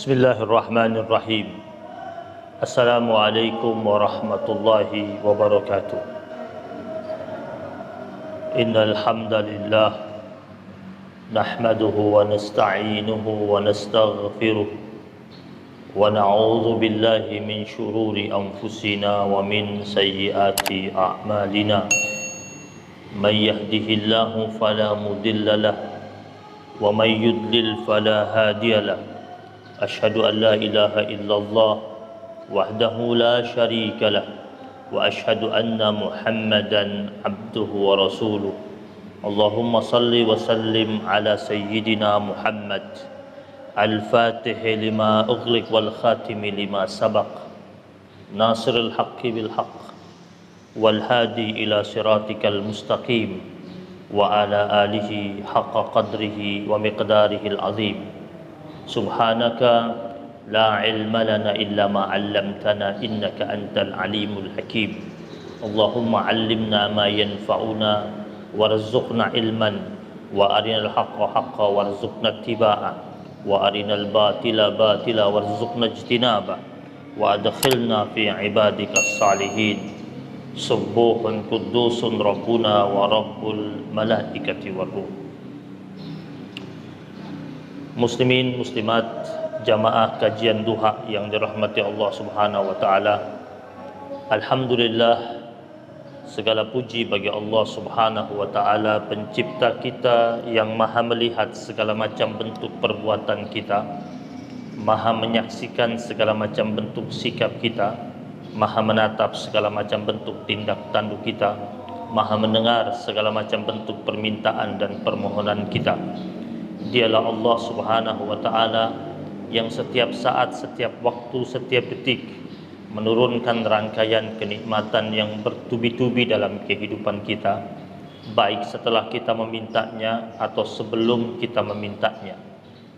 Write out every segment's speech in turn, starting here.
Bismillahirrahmanirrahim. Assalamualaikum warahmatullahi wabarakatuh. Innal hamdalillah nahmaduhu wa nasta'inuhu wa nastaghfiruh wa na'udzu billahi min shururi anfusina wa min sayyiati a'malina. May yahdihillahu fala mudilla lahu wa may yudlil fala hadiya lahu. Asyhadu an la ilaha illallah wahdahu la syarika lah wa asyhadu anna Muhammadan abduhu wa rasuluh. Allahumma salli wa sallim ala sayyidina Muhammad al-fatih lima ughliq wal khatimi lima sabaq nasirul haqqi bil haqq wal hadi ila siratikal mustaqim wa ala alihi haqqa qadrihi wa miqdarihi al-azim. Subhanaka la ilma lana illa ma 'allamtana innaka antal alimul hakim. Allahumma 'allimna ma yanfa'una warzuqna ilman wa arinal haqqa haqqan warzuqna ittiba'a wa arinal batila batila warzuqna ijtinaba wa adkhilna fi ibadikas salihin. Subuhun qudusun rabbuna wa rabbul malaikati war ruh. Muslimin, muslimat, jamaah kajian duha yang dirahmati Allah Subhanahu wa taala. Alhamdulillah, segala puji bagi Allah Subhanahu wa taala, pencipta kita yang Maha melihat segala macam bentuk perbuatan kita, Maha menyaksikan segala macam bentuk sikap kita, Maha menatap segala macam bentuk tindak tanduk kita, Maha mendengar segala macam bentuk permintaan dan permohonan kita. Dialah Allah Subhanahu wa taala yang setiap saat, setiap waktu, setiap detik menurunkan rangkaian kenikmatan yang bertubi-tubi dalam kehidupan kita, baik setelah kita memintanya atau sebelum kita memintanya.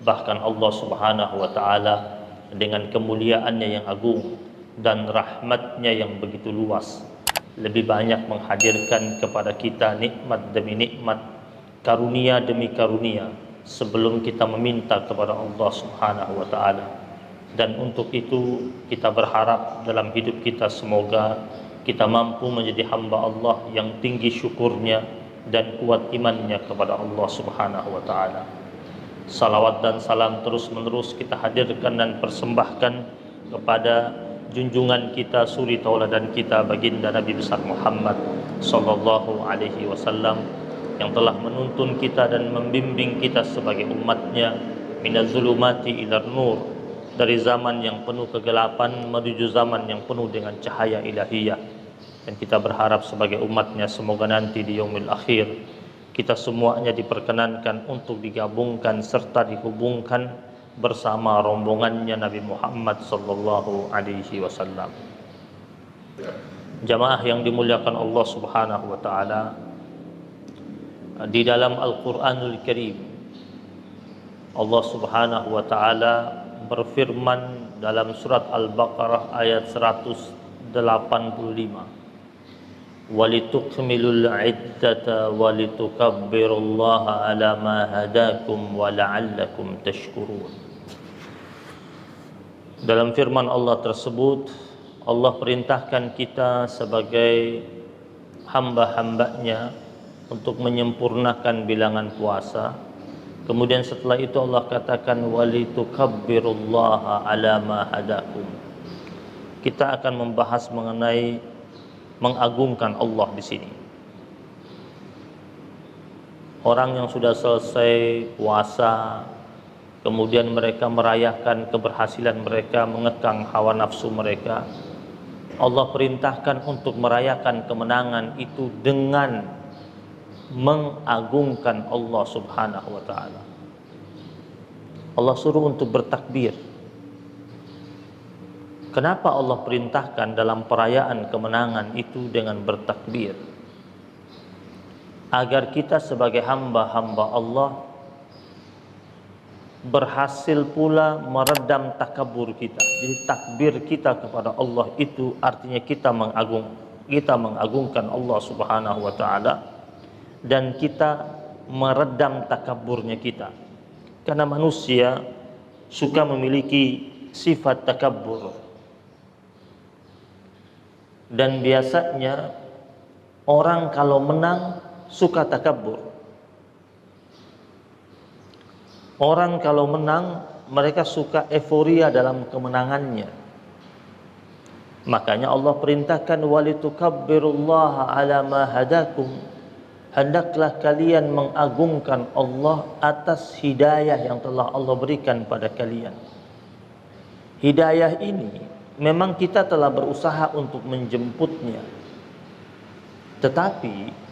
Bahkan Allah Subhanahu wa taala dengan kemuliaannya yang agung dan rahmatnya yang begitu luas, lebih banyak menghadirkan kepada kita nikmat demi nikmat, karunia demi karunia sebelum kita meminta kepada Allah Subhanahu wa taala. Dan untuk itu kita berharap dalam hidup kita semoga kita mampu menjadi hamba Allah yang tinggi syukurnya dan kuat imannya kepada Allah Subhanahu wa taala. Salawat dan salam terus menerus kita hadirkan dan persembahkan kepada junjungan kita, suri tauladan kita, baginda Nabi besar Muhammad sallallahu alaihi wasallam, yang telah menuntun kita dan membimbing kita sebagai umatnya minaz zulumati ilar nur, dari zaman yang penuh kegelapan menuju zaman yang penuh dengan cahaya ilahiyah. Dan kita berharap sebagai umatnya semoga nanti di yaumil akhir kita semuanya diperkenankan untuk digabungkan serta dihubungkan bersama rombongannya Nabi Muhammad sallallahu alaihi wasallam. Jamaah yang dimuliakan Allah Subhanahu wa taala, di dalam Al-Quranul Karim Allah Subhanahu wa ta'ala berfirman dalam surat Al-Baqarah ayat 185, walitukmilul iddata walitukabbirullaha ala ma hadakum wa la'allakum tashkurun. Dalam firman Allah tersebut, Allah perintahkan kita sebagai hamba-hambanya untuk menyempurnakan bilangan puasa. Kemudian setelah itu Allah katakan walitukabbirullaha ala ma hadakum. Kita akan membahas mengenai mengagungkan Allah di sini. Orang yang sudah selesai puasa, kemudian mereka merayakan keberhasilan mereka, mengekang hawa nafsu mereka, Allah perintahkan untuk merayakan kemenangan itu dengan mengagungkan Allah Subhanahu wa taala. Allah suruh untuk bertakbir. Kenapa Allah perintahkan dalam perayaan kemenangan itu dengan bertakbir? Agar kita sebagai hamba-hamba Allah berhasil pula meredam takabur kita. Jadi takbir kita kepada Allah itu artinya kita mengagungkan Allah Subhanahu wa taala, dan kita meredam takaburnya kita. Karena manusia suka memiliki sifat takabbur. Dan biasanya orang kalau menang suka takabbur. Orang kalau menang mereka suka euforia dalam kemenangannya. Makanya Allah perintahkan walitukabbirullaha ala ma hadakum. Hendaklah kalian mengagungkan Allah atas hidayah yang telah Allah berikan pada kalian. Hidayah ini memang kita telah berusaha untuk menjemputnya. Tetapi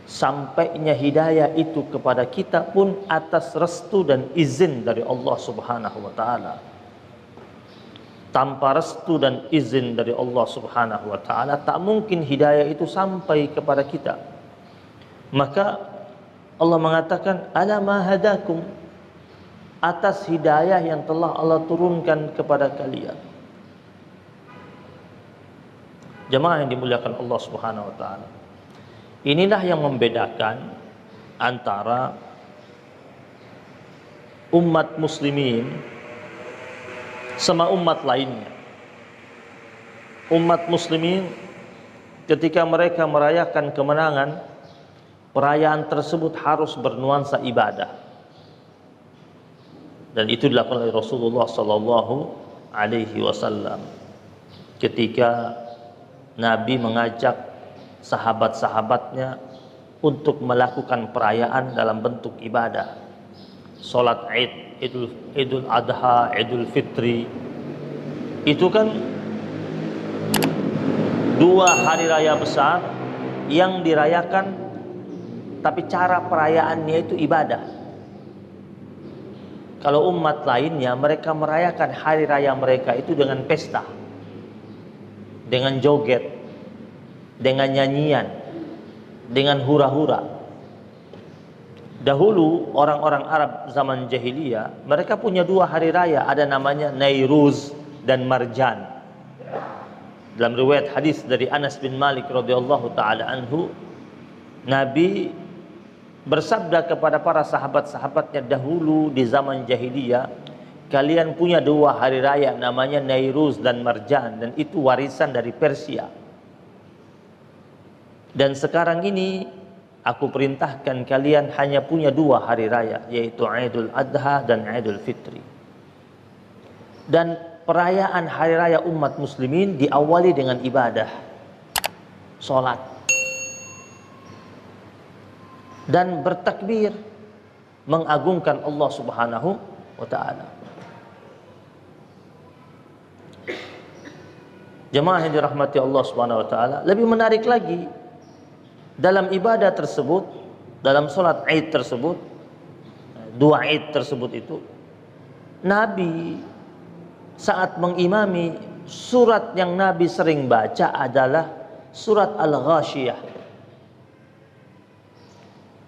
sampainya hidayah itu kepada kita pun atas restu dan izin dari Allah Subhanahu wa taala. Tanpa restu dan izin dari Allah Subhanahu wa taala tak mungkin hidayah itu sampai kepada kita. Maka Allah mengatakan ala ma hadakum, atas hidayah yang telah Allah turunkan kepada kalian. Jemaah yang dimuliakan Allah Subhanahu wa taala. Inilah yang membedakan antara umat muslimin sama umat lainnya. Umat muslimin ketika mereka merayakan kemenangan, perayaan tersebut harus bernuansa ibadah. Dan itu dilakukan oleh Rasulullah sallallahu alaihi wasallam ketika Nabi mengajak sahabat-sahabatnya untuk melakukan perayaan dalam bentuk ibadah. Salat Id, Idul Adha, Idul Fitri, itu kan dua hari raya besar yang dirayakan, tapi cara perayaannya itu ibadah. Kalau umat lainnya mereka merayakan hari raya mereka itu dengan pesta, dengan joget, dengan nyanyian, dengan hura-hura. Dahulu orang-orang Arab zaman jahiliyah mereka punya dua hari raya, ada namanya Nairuz dan Marjan. Dalam riwayat hadis dari Anas bin Malik radhiyallahu taala anhu, Nabi bersabda kepada para sahabat-sahabatnya dahulu di zaman jahiliyah, kalian punya dua hari raya namanya Nairuz dan Marjan, dan itu warisan dari Persia. Dan sekarang ini aku perintahkan kalian hanya punya dua hari raya, yaitu Idul Adha dan Idul Fitri. Dan perayaan hari raya umat muslimin diawali dengan ibadah, sholat, dan bertakbir, mengagungkan Allah Subhanahu wa ta'ala. Jemaah yang dirahmati Allah Subhanahu wa ta'ala, lebih menarik lagi, dalam ibadah tersebut, dalam sholat Id tersebut, dua Id tersebut itu, Nabi saat mengimami, surat yang Nabi sering baca adalah surat Al-Ghashiyah.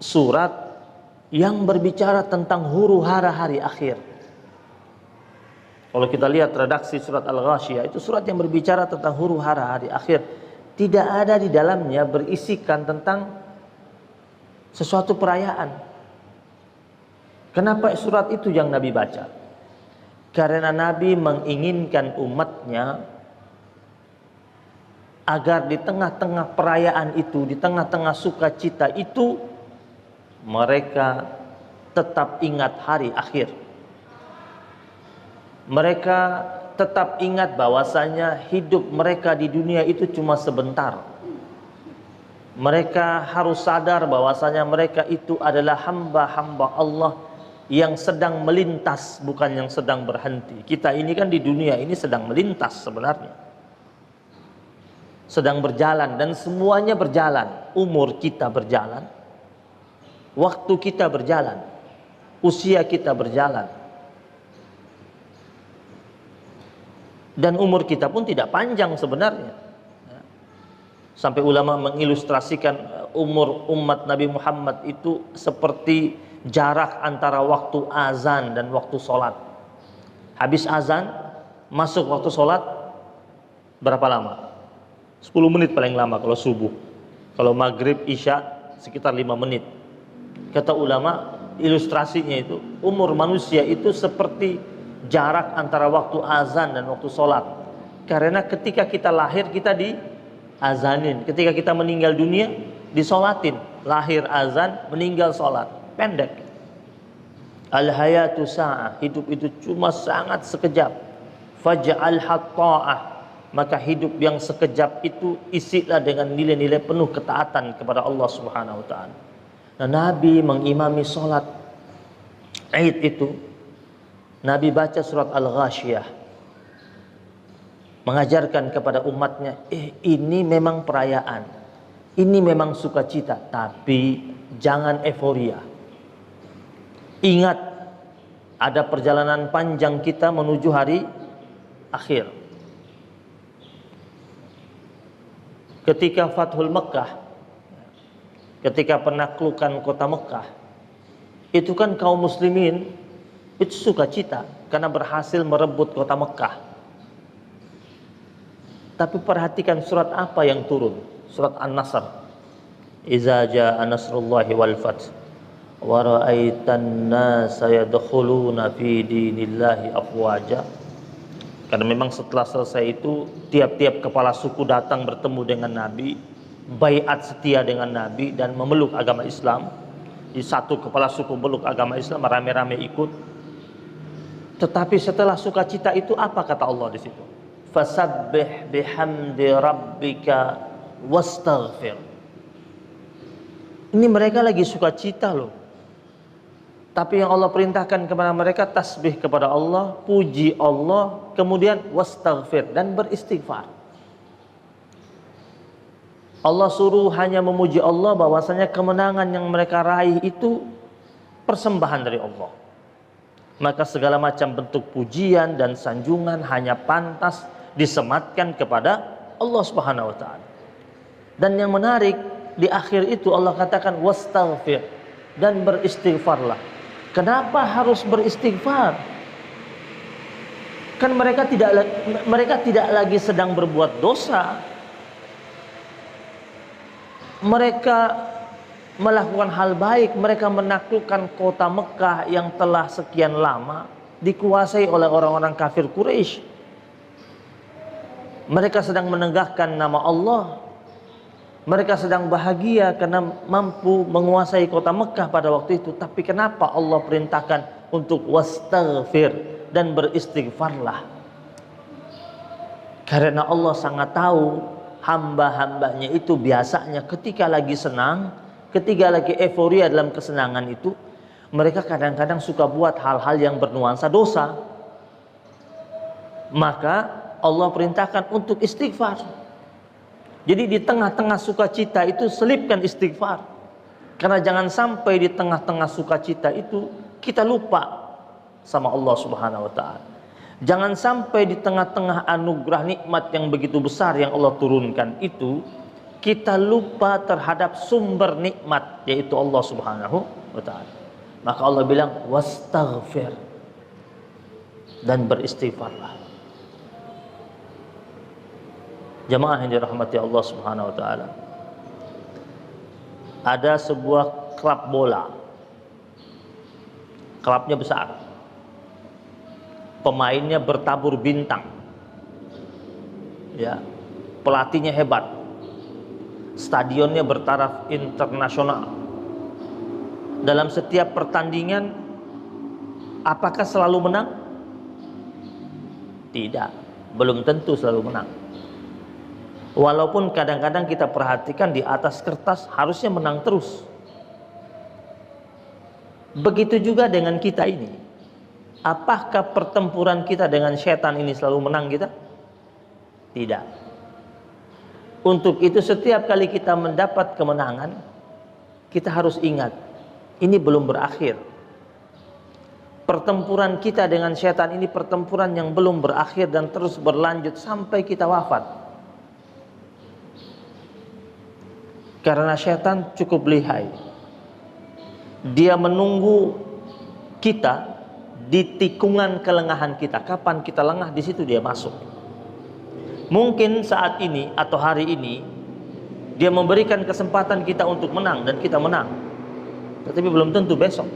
Surat yang berbicara tentang huru-hara hari akhir. Kalau kita lihat redaksi surat Al-Ghashiyah, itu surat yang berbicara tentang huru-hara hari akhir. Tidak ada di dalamnya berisikan tentang sesuatu perayaan. Kenapa surat itu yang Nabi baca? Karena Nabi menginginkan umatnya agar di tengah-tengah perayaan itu, di tengah-tengah sukacita itu, mereka tetap ingat hari akhir. Mereka tetap ingat bahwasanya hidup mereka di dunia itu cuma sebentar. Mereka harus sadar bahwasanya mereka itu adalah hamba-hamba Allah yang sedang melintas, bukan yang sedang berhenti. Kita ini kan di dunia ini sedang melintas sebenarnya, sedang berjalan, dan semuanya berjalan. Umur kita berjalan, waktu kita berjalan, usia kita berjalan, dan umur kita pun tidak panjang sebenarnya. Sampai ulama mengilustrasikan umur umat Nabi Muhammad itu seperti jarak antara waktu azan dan waktu sholat. Habis azan, masuk waktu sholat, berapa lama? 10 menit paling lama kalau subuh. Kalau maghrib, isya, sekitar 5 menit. Kata ulama, ilustrasinya itu, umur manusia itu seperti jarak antara waktu azan dan waktu sholat. Karena ketika kita lahir kita diazanin, ketika kita meninggal dunia disolatin. Lahir azan, meninggal sholat, pendek. Al-hayatu sa'ah, hidup itu cuma sangat sekejap. Faj'alha ta'ah, maka hidup yang sekejap itu isilah dengan nilai-nilai penuh ketaatan kepada Allah Subhanahu wa taala. Nah, Nabi mengimami sholat Id itu, Nabi baca surat Al-Ghasyiyah, mengajarkan kepada umatnya, ini memang perayaan, ini memang sukacita, tapi jangan euforia. Ingat, ada perjalanan panjang kita menuju hari akhir. Ketika Fathul Mekkah, ketika penaklukan kota Mekkah, itu kan kaum muslimin itu sukacita karena berhasil merebut kota Mekkah. Tapi perhatikan surat apa yang turun? Surat An-Nasr. Iza jaa nasrullahi wal fath wa ra'aitan nasa yadkhuluna fi dinillahi afwaja. Karena memang setelah selesai itu tiap-tiap kepala suku datang bertemu dengan Nabi, baiat setia dengan Nabi dan memeluk agama Islam. Di satu kepala suku meluk agama Islam, rame-rame ikut. Tetapi setelah sukacita itu apa kata Allah di situ? Fasabbih bihamdi rabbika wastaghfir. Ini mereka lagi sukacita loh. Tapi yang Allah perintahkan kepada mereka tasbih kepada Allah, puji Allah, kemudian wastaghfir dan beristighfar. Allah suruh hanya memuji Allah, bahwasanya kemenangan yang mereka raih itu persembahan dari Allah. Maka segala macam bentuk pujian dan sanjungan hanya pantas disematkan kepada Allah Subhanahu wa taala. Dan yang menarik, di akhir itu Allah katakan wastaghfir dan beristighfarlah. Kenapa harus beristighfar? Kan mereka tidak lagi sedang berbuat dosa. Mereka melakukan hal baik, mereka menaklukkan kota Mekah yang telah sekian lama dikuasai oleh orang-orang kafir Quraisy. Mereka sedang menegakkan nama Allah. Mereka sedang bahagia karena mampu menguasai kota Mekah pada waktu itu. Tapi kenapa Allah perintahkan untuk wastaghfir dan beristighfarlah? Karena Allah sangat tahu hamba-hambanya itu biasanya ketika lagi senang, ketika lagi euforia dalam kesenangan itu, mereka kadang-kadang suka buat hal-hal yang bernuansa dosa. Maka Allah perintahkan untuk istighfar. Jadi di tengah-tengah sukacita itu selipkan istighfar. Karena jangan sampai di tengah-tengah sukacita itu kita lupa sama Allah Subhanahu wa taala. Jangan sampai di tengah-tengah anugerah nikmat yang begitu besar yang Allah turunkan itu kita lupa terhadap sumber nikmat, yaitu Allah Subhanahu wa taala. Maka Allah bilang wastaghfir dan beristighfarlah. Jamaah yang dirahmati Allah Subhanahu wa taala. Ada sebuah klub bola. Klubnya besar. Pemainnya bertabur bintang. Ya. Pelatihnya hebat. Stadionnya bertaraf internasional. Dalam setiap pertandingan apakah selalu menang? Tidak, belum tentu selalu menang. Walaupun kadang-kadang kita perhatikan di atas kertas harusnya menang terus. Begitu juga dengan kita ini. Apakah pertempuran kita dengan setan ini selalu menang kita? Tidak. Untuk itu setiap kali kita mendapat kemenangan, kita harus ingat, ini belum berakhir. Pertempuran kita dengan setan ini pertempuran yang belum berakhir dan terus berlanjut sampai kita wafat. Karena setan cukup lihai. Dia menunggu kita di tikungan kelengahan kita. Kapan kita lengah, di situ dia masuk. Mungkin saat ini atau hari ini dia memberikan kesempatan kita untuk menang dan kita menang. Tetapi belum tentu besok.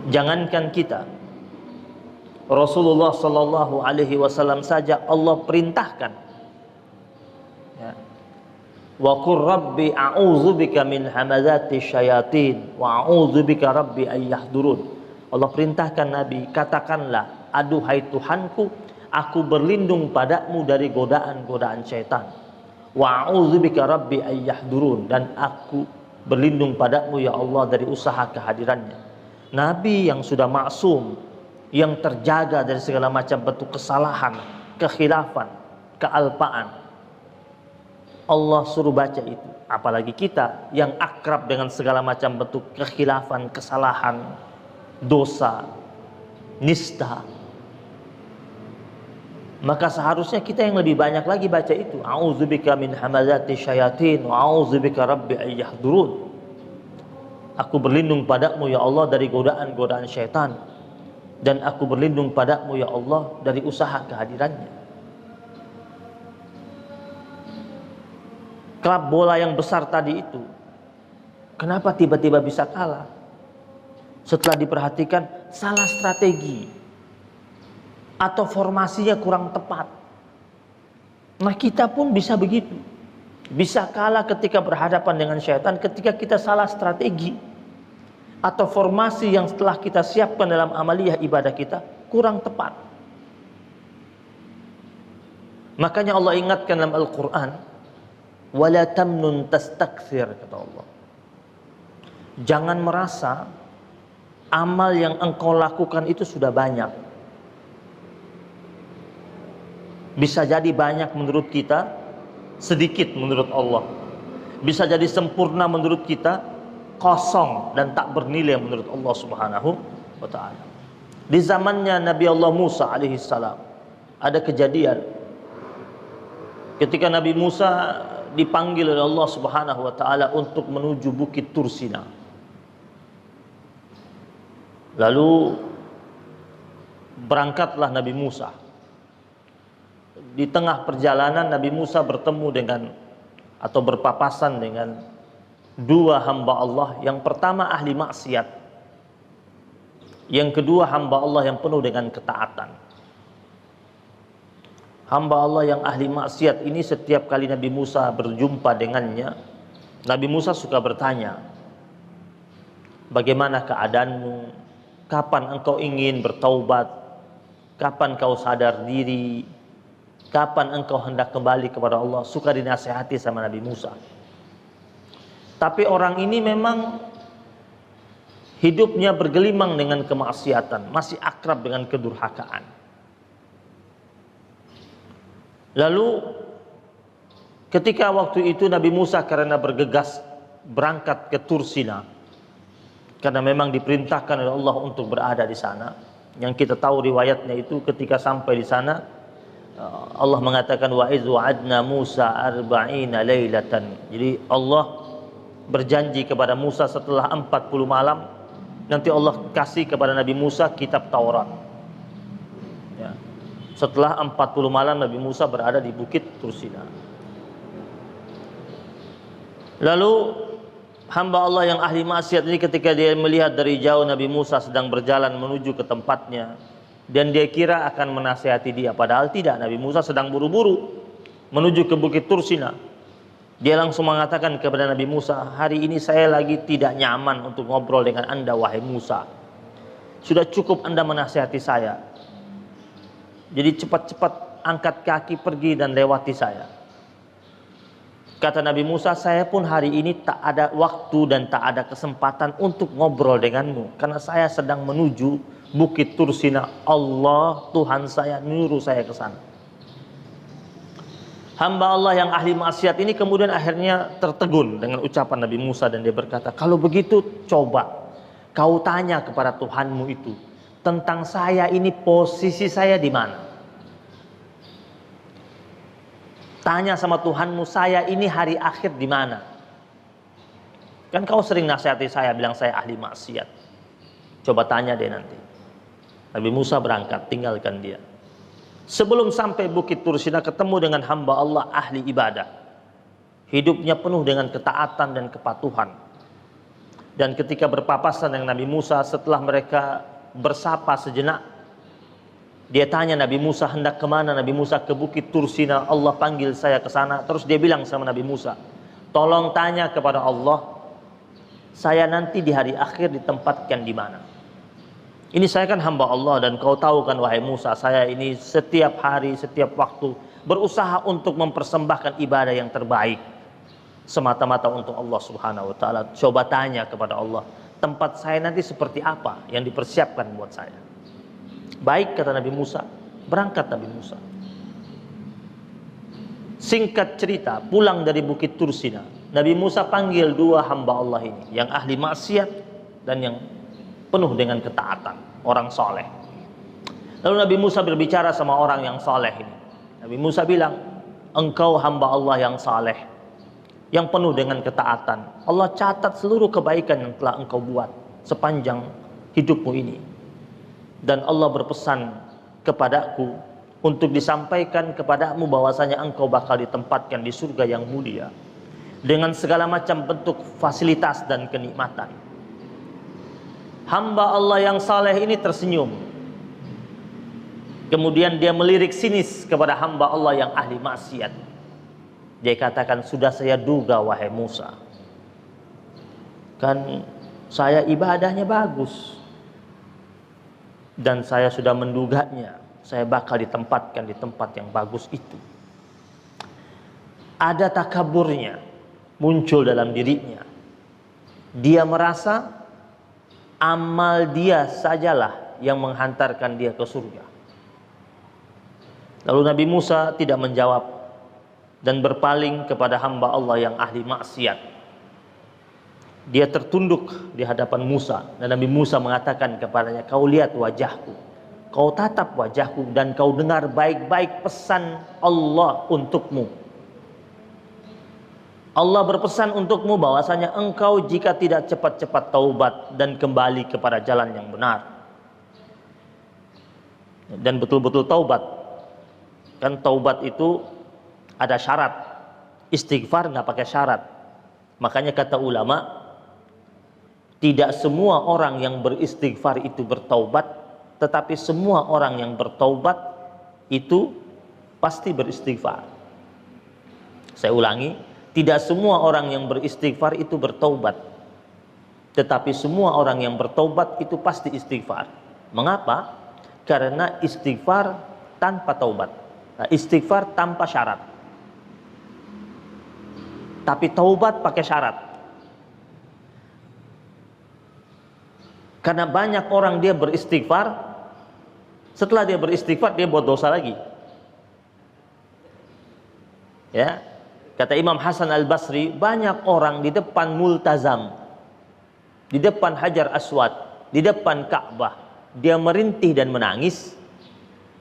Jangankan kita, Rasulullah sallallahu alaihi wasallam saja Allah perintahkan, ya, wa qur rabbi a'udzubika min hamazati syayatin wa a'udzubika rabbi ay yahdurun. Allah perintahkan Nabi, katakanlah, aduhai Tuhanku, aku berlindung padamu dari godaan-godaan syaitan. Wa a'udzubika rabbi ay yahdurun, dan aku berlindung padamu ya Allah dari usaha kehadirannya. Nabi yang sudah maksum, yang terjaga dari segala macam bentuk kesalahan, kekhilafan, kealpaan, Allah suruh baca itu. Apalagi kita yang akrab dengan segala macam bentuk kekhilafan, kesalahan, dosa, nista. Maka seharusnya kita yang lebih banyak lagi baca itu. A'udzubika min hamazati syayatin wa a'udzubika rabbi ay yahdurun. Aku berlindung padamu ya Allah dari godaan-godaan syaitan, dan aku berlindung padamu ya Allah dari usaha kehadirannya. Klub bola yang besar tadi itu, kenapa tiba-tiba bisa kalah? Setelah diperhatikan, salah strategi atau formasinya kurang tepat. Nah, kita pun bisa begitu. Bisa kalah ketika berhadapan dengan syaitan ketika kita salah strategi atau formasi yang setelah kita siapkan dalam amaliyah ibadah kita kurang tepat. Makanya Allah ingatkan dalam Al-Quran, wala tamnun tastakthir, kata Allah. Jangan merasa amal yang engkau lakukan itu sudah banyak. Bisa jadi banyak menurut kita, sedikit menurut Allah. Bisa jadi sempurna menurut kita, kosong dan tak bernilai menurut Allah Subhanahu wa ta'ala. Di zamannya Nabi Allah Musa alaihi salam, ada kejadian ketika Nabi Musa dipanggil oleh Allah Subhanahu wa ta'ala untuk menuju Bukit Tursina. Lalu berangkatlah Nabi Musa. Di tengah perjalanan Nabi Musa bertemu dengan atau berpapasan dengan dua hamba Allah. Yang pertama ahli maksiat, yang kedua hamba Allah yang penuh dengan ketaatan. Hamba Allah yang ahli maksiat ini setiap kali Nabi Musa berjumpa dengannya, Nabi Musa suka bertanya, bagaimana keadaanmu? Kapan engkau ingin bertaubat? Kapan kau sadar diri? Kapan engkau hendak kembali kepada Allah? Suka dinasihati sama Nabi Musa. Tapi orang ini memang hidupnya bergelimang dengan kemaksiatan, masih akrab dengan kedurhakaan. Lalu ketika waktu itu Nabi Musa karena bergegas berangkat ke Tursina, karena memang diperintahkan oleh Allah untuk berada di sana. Yang kita tahu riwayatnya itu ketika sampai di sana, Allah mengatakan wa iz wa'adna Musa 40 lailatan. Jadi Allah berjanji kepada Musa setelah 40 malam nanti Allah kasih kepada Nabi Musa kitab Taurat. Ya. Setelah 40 malam Nabi Musa berada di Bukit Tursina. Lalu hamba Allah yang ahli maksiat ini ketika dia melihat dari jauh Nabi Musa sedang berjalan menuju ke tempatnya, dan dia kira akan menasihati dia, padahal tidak. Nabi Musa sedang buru-buru menuju ke Bukit Tursina. Dia langsung mengatakan kepada Nabi Musa, hari ini saya lagi tidak nyaman untuk ngobrol dengan anda wahai Musa. Sudah cukup anda menasihati saya. Jadi cepat-cepat angkat kaki pergi dan lewati saya. Kata Nabi Musa, saya pun hari ini tak ada waktu dan tak ada kesempatan untuk ngobrol denganmu, karena saya sedang menuju Bukit Tursina. Allah Tuhan saya nyuruh saya ke sana. Hamba Allah yang ahli maksiat ini kemudian akhirnya tertegun dengan ucapan Nabi Musa, dan dia berkata, kalau begitu coba kau tanya kepada Tuhanmu itu tentang saya ini, posisi saya di mana. Tanya sama Tuhanmu, saya ini hari akhir di mana. Kan kau sering nasihati saya, bilang saya ahli maksiat. Coba tanya deh nanti. Nabi Musa berangkat, tinggalkan dia. Sebelum sampai Bukit Tursina ketemu dengan hamba Allah ahli ibadah. Hidupnya penuh dengan ketaatan dan kepatuhan. Dan ketika berpapasan dengan Nabi Musa, setelah mereka bersapa sejenak, dia tanya Nabi Musa, hendak kemana? Nabi Musa, ke Bukit Tursina, Allah panggil saya ke sana. Terus dia bilang sama Nabi Musa, tolong tanya kepada Allah, saya nanti di hari akhir ditempatkan di mana? Ini saya kan hamba Allah, dan kau tahu kan wahai Musa, saya ini setiap hari, setiap waktu berusaha untuk mempersembahkan ibadah yang terbaik semata-mata untuk Allah Subhanahu wa taala. Coba tanya kepada Allah, tempat saya nanti seperti apa yang dipersiapkan buat saya. Baik, kata Nabi Musa. Berangkat Nabi Musa. Singkat cerita, pulang dari Bukit Tursina, Nabi Musa panggil dua hamba Allah ini, yang ahli maksiat dan yang penuh dengan ketaatan, orang soleh. Lalu Nabi Musa berbicara sama orang yang soleh ini. Nabi Musa bilang, engkau hamba Allah yang soleh, yang penuh dengan ketaatan. Allah catat seluruh kebaikan yang telah engkau buat sepanjang hidupmu ini. Dan Allah berpesan kepadaku untuk disampaikan kepadamu bahwasanya engkau bakal ditempatkan di surga yang mulia dengan segala macam bentuk fasilitas dan kenikmatan. Hamba Allah yang saleh ini tersenyum. Kemudian dia melirik sinis kepada hamba Allah yang ahli maksiat. Dia katakan, sudah saya duga wahai Musa, kan saya ibadahnya bagus, dan saya sudah menduganya saya bakal ditempatkan di tempat yang bagus itu. Ada takaburnya muncul dalam dirinya. Dia merasa amal dia sajalah yang menghantarkan dia ke surga. Lalu Nabi Musa tidak menjawab dan berpaling kepada hamba Allah yang ahli maksiat. Dia tertunduk di hadapan Musa, dan Nabi Musa mengatakan kepadanya, kau lihat wajahku, kau tatap wajahku, dan kau dengar baik-baik pesan Allah untukmu. Allah berpesan untukmu bahwasanya engkau jika tidak cepat-cepat taubat dan kembali kepada jalan yang benar, dan betul-betul taubat. Kan taubat itu ada syarat, istighfar nggak pakai syarat. Makanya kata ulama, tidak semua orang yang beristighfar itu bertaubat, tetapi semua orang yang bertaubat itu pasti beristighfar. Saya ulangi, tidak semua orang yang beristighfar itu bertaubat, tetapi semua orang yang bertaubat itu pasti istighfar. Mengapa? Karena istighfar tanpa taubat. Nah, istighfar tanpa syarat, tapi taubat pakai syarat. Karena banyak orang dia beristighfar, setelah dia beristighfar dia buat dosa lagi. Ya, kata Imam Hasan Al-Basri, banyak orang di depan multazam, di depan Hajar Aswad, di depan Ka'bah, dia merintih dan menangis.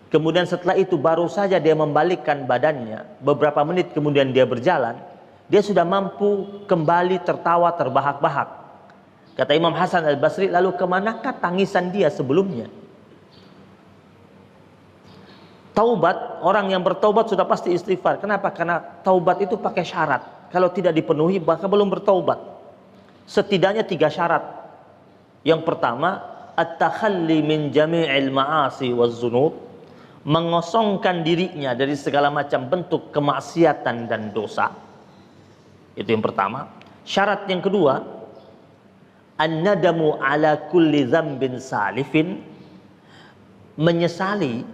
Kemudian setelah itu baru saja dia membalikkan badannya, beberapa menit kemudian dia berjalan, dia sudah mampu kembali tertawa terbahak-bahak. Kata Imam Hasan Al-Basri, lalu kemanakah tangisan dia sebelumnya? Taubat, orang yang bertaubat sudah pasti istighfar. Kenapa? Karena taubat itu pakai syarat. Kalau tidak dipenuhi maka belum bertaubat. Setidaknya 3 syarat. Yang pertama, at-takhalli min jami'il ma'asi waz-dzunub, mengosongkan dirinya dari segala macam bentuk kemaksiatan dan dosa. Itu yang pertama. Syarat yang kedua, an-nadamu ala kulli dzambin salifin, menyesali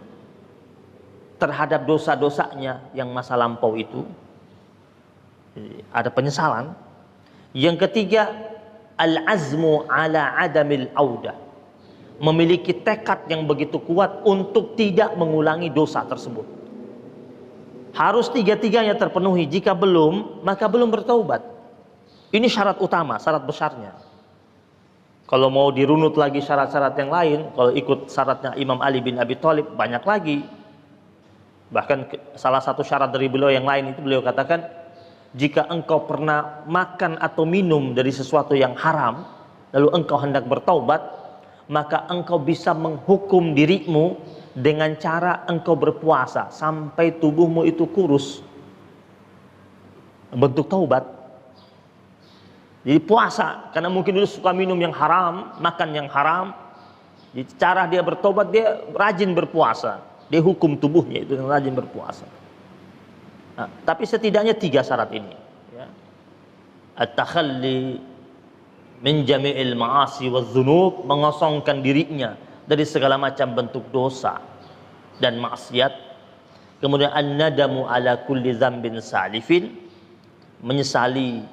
terhadap dosa-dosanya yang masa lampau itu. Ada penyesalan. Yang ketiga, al-azmu ala adamil audah, memiliki tekad yang begitu kuat untuk tidak mengulangi dosa tersebut. Harus 3-tiganya terpenuhi. Jika belum, maka belum bertaubat. Ini syarat utama, syarat besarnya. Kalau mau dirunut lagi syarat-syarat yang lain, kalau ikut syaratnya Imam Ali bin Abi Thalib, banyak lagi. Bahkan salah satu syarat dari beliau yang lain itu beliau katakan, jika engkau pernah makan atau minum dari sesuatu yang haram, lalu engkau hendak bertaubat, maka engkau bisa menghukum dirimu dengan cara engkau berpuasa sampai tubuhmu itu kurus. Bentuk taubat. Jadi puasa, karena mungkin dulu suka minum yang haram, makan yang haram. Jadi cara dia bertobat, dia rajin berpuasa. Dia hukum tubuhnya itu dengan rajin berpuasa. Nah, tapi setidaknya 3 syarat ini. Ya. At-takhalli min jami'il ma'asi wa dzunub, mengosongkan dirinya dari segala macam bentuk dosa dan maksiat. Kemudian an-nadamu ala kulli dzambin salifin, menyesali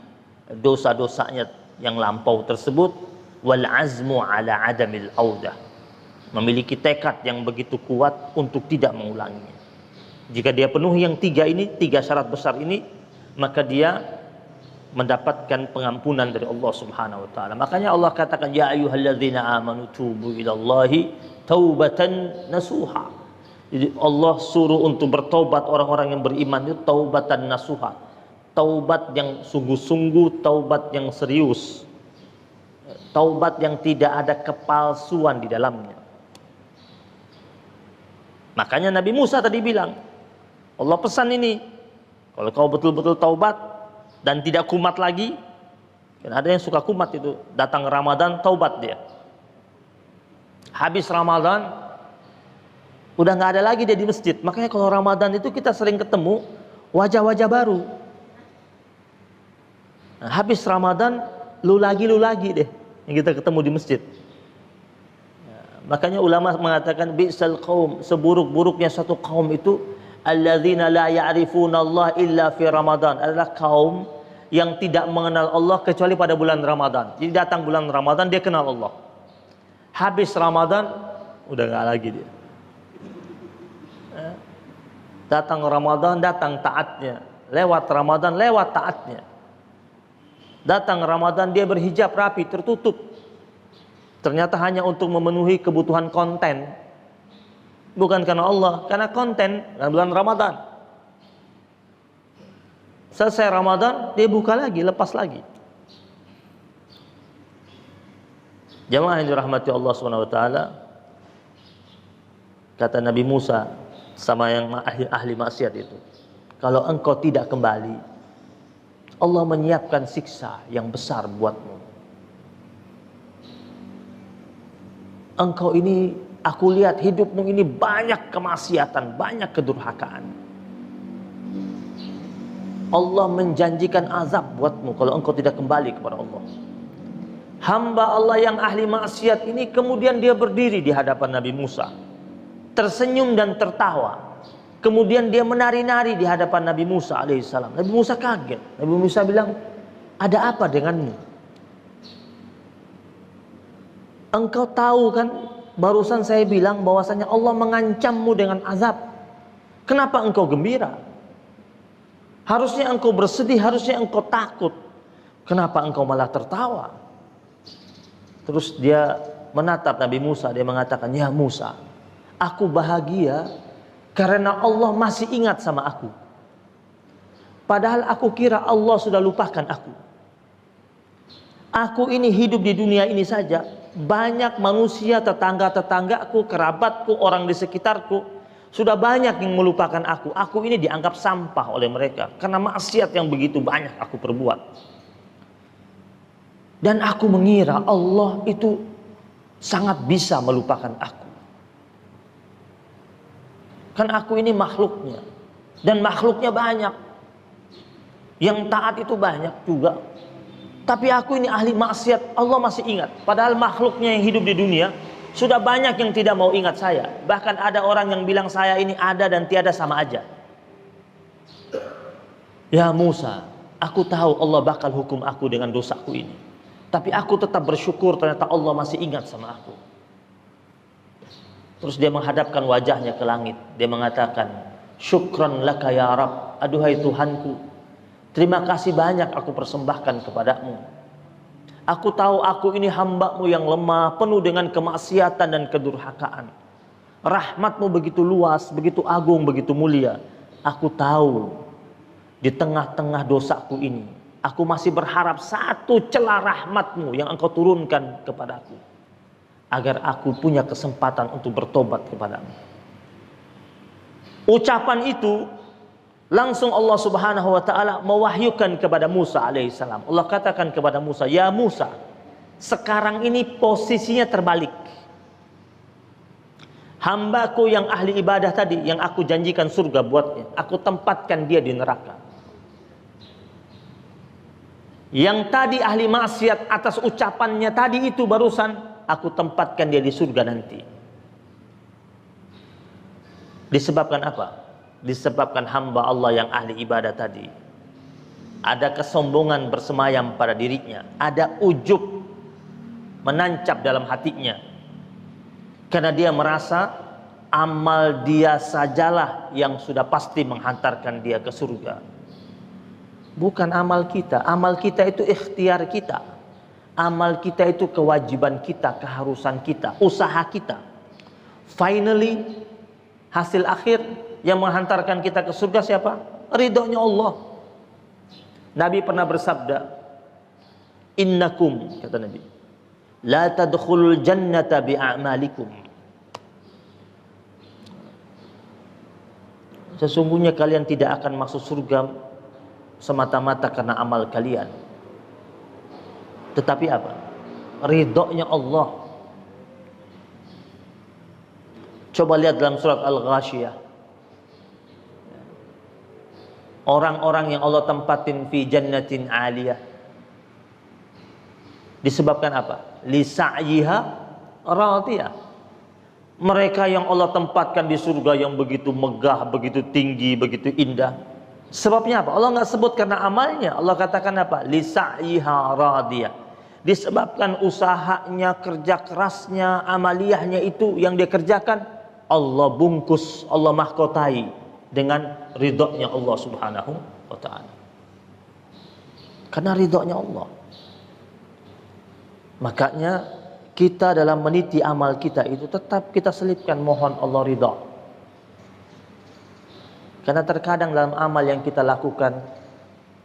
dosa-dosanya yang lampau tersebut. Wal azmu ala adamil audah, memiliki tekad yang begitu kuat untuk tidak mengulanginya. Jika dia penuhi yang 3 ini, 3 syarat besar ini, maka dia mendapatkan pengampunan dari Allah Subhanahu wa taala. Makanya Allah katakan, ya ayyuhalladzina amanu tubu ilallahi taubatan nasuha. Jadi Allah suruh untuk bertobat orang-orang yang beriman itu taubatan nasuha. Taubat yang sungguh-sungguh, taubat yang serius. Taubat yang tidak ada kepalsuan di dalamnya. Makanya Nabi Musa tadi bilang, Allah pesan ini, kalau kau betul-betul taubat dan tidak kumat lagi, kan ada yang suka kumat itu, datang Ramadan taubat dia. Habis Ramadan udah nggak ada lagi dia di masjid. Makanya kalau Ramadan itu kita sering ketemu wajah-wajah baru. Nah, habis Ramadan lu lagi deh yang kita ketemu di masjid. Makanya ulama mengatakan bi'sal qaum, seburuk-buruknya satu kaum itu alladzina la ya'rifuna Allah illa fi Ramadan, adalah kaum yang tidak mengenal Allah kecuali pada bulan Ramadan. Jadi datang bulan Ramadan dia kenal Allah. Habis Ramadan udah enggak lagi dia. Datang Ramadan, datang taatnya. Lewat Ramadan, lewat taatnya. Datang Ramadan dia berhijab rapi, tertutup. Ternyata hanya untuk memenuhi kebutuhan konten. Bukan karena Allah, karena konten bulan Ramadan. Selesai Ramadan, dia buka lagi, lepas lagi. Jamaah yang dirahmati Allah SWT, kata Nabi Musa sama yang ahli maksiat itu, kalau engkau tidak kembali, Allah menyiapkan siksa yang besar buatmu. Engkau ini, aku lihat hidupmu ini banyak kemaksiatan, banyak kedurhakaan. Allah menjanjikan azab buatmu kalau engkau tidak kembali kepada Allah. Hamba Allah yang ahli maksiat ini kemudian dia berdiri di hadapan Nabi Musa, tersenyum dan tertawa. Kemudian dia menari-nari di hadapan Nabi Musa alaihissalam. Nabi Musa kaget. Nabi Musa bilang, ada apa denganmu? Engkau tahu kan, barusan saya bilang bahwasanya Allah mengancammu dengan azab. Kenapa engkau gembira? Harusnya engkau bersedih, harusnya engkau takut. Kenapa engkau malah tertawa? Terus dia menatap Nabi Musa, dia mengatakan, ya Musa, aku bahagia karena Allah masih ingat sama aku. Padahal aku kira Allah sudah lupakan aku. Aku ini hidup di dunia ini saja. Banyak manusia, tetangga-tetanggaku, kerabatku, orang di sekitarku, sudah banyak yang melupakan aku. Aku ini dianggap sampah oleh mereka karena maksiat yang begitu banyak aku perbuat. Dan aku mengira Allah itu sangat bisa melupakan aku. Kan aku ini makhluknya, dan makhluknya banyak. Yang taat itu banyak juga. Tapi aku ini ahli maksiat, Allah masih ingat. Padahal makhluknya yang hidup di dunia sudah banyak yang tidak mau ingat saya. Bahkan ada orang yang bilang saya ini ada dan tiada sama aja. Ya Musa, aku tahu Allah bakal hukum aku dengan dosaku ini. Tapi aku tetap bersyukur ternyata Allah masih ingat sama aku. Terus dia menghadapkan wajahnya ke langit. Dia mengatakan, syukran laka ya Rab, aduhai Tuhanku, terima kasih banyak aku persembahkan kepadamu. Aku tahu aku ini hamba-Mu yang lemah, penuh dengan kemaksiatan dan kedurhakaan. Rahmat-Mu begitu luas, begitu agung, begitu mulia. Aku tahu di tengah-tengah dosaku ini, aku masih berharap satu celah rahmat-Mu yang Engkau turunkan kepadaku, agar aku punya kesempatan untuk bertobat kepadamu. Ucapan itu Langsung Allah Subhanahu wa taala mewahyukan kepada Musa alaihissalam. Allah katakan kepada Musa, "Ya Musa, sekarang ini posisinya terbalik. Hambaku yang ahli ibadah tadi, yang aku janjikan surga buatnya, aku tempatkan dia di neraka. Yang tadi ahli maksiat atas ucapannya tadi itu barusan, aku tempatkan dia di surga nanti." Disebabkan apa? Disebabkan hamba Allah yang ahli ibadah tadi ada kesombongan bersemayam pada dirinya, ada ujub menancap dalam hatinya, karena dia merasa amal dia sajalah yang sudah pasti menghantarkan dia ke surga. Bukan amal kita. Amal kita itu ikhtiar kita. Amal kita itu kewajiban kita, keharusan kita, usaha kita. Finally, hasil akhir yang menghantarkan kita ke surga siapa? Ridhonya Allah. Nabi pernah bersabda, "Innakum," kata Nabi, "la tadkhulul jannata bi'amalikum." Sesungguhnya kalian tidak akan masuk surga semata-mata karena amal kalian. Tetapi apa? Ridhonya Allah. Coba lihat dalam surat Al-Ghasyiyah. Orang-orang yang Allah tempatin fi jannatin aliyah. Disebabkan apa? Li sa'yiha radiyah. Mereka yang Allah tempatkan di surga yang begitu megah, begitu tinggi, begitu indah. Sebabnya apa? Allah nggak sebut karena amalnya. Allah katakan apa? Li sa'yiha radiyah. Disebabkan usahanya, kerja kerasnya, amaliyahnya itu yang dia kerjakan, Allah bungkus, Allah mahkotai dengan ridhonya Allah Subhanahu wa ta'ala. Karena ridhonya Allah, makanya kita dalam meniti amal kita itu tetap kita selipkan mohon Allah ridho. Karena terkadang dalam amal yang kita lakukan,